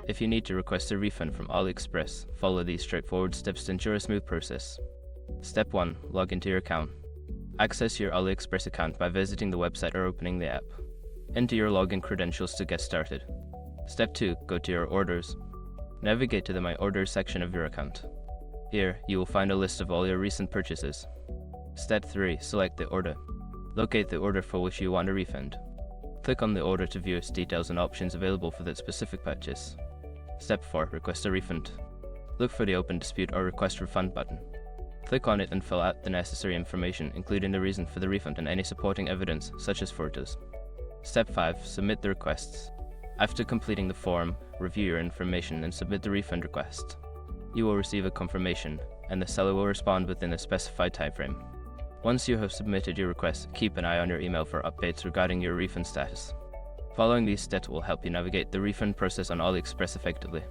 If you need to request a refund from AliExpress, follow these straightforward steps to ensure a smooth process. Step 1. Log into your account. Access your AliExpress account by visiting the website or opening the app. Enter your login credentials to get started. Step 2. Go to your orders. Navigate to the My Orders section of your account. Here, you will find a list of all your recent purchases. Step 3. Select the order. Locate the order for which you want a refund. Click on the order to view its details and options available for that specific purchase. Step 4. Request a refund. Look for the Open Dispute or Request Refund button. Click on it and fill out the necessary information, including the reason for the refund and any supporting evidence, such as photos. Step 5. Submit the requests. After completing the form, review your information and submit the refund request. You will receive a confirmation, and the seller will respond within a specified timeframe. Once you have submitted your request, keep an eye on your email for updates regarding your refund status. Following these steps will help you navigate the refund process on AliExpress effectively.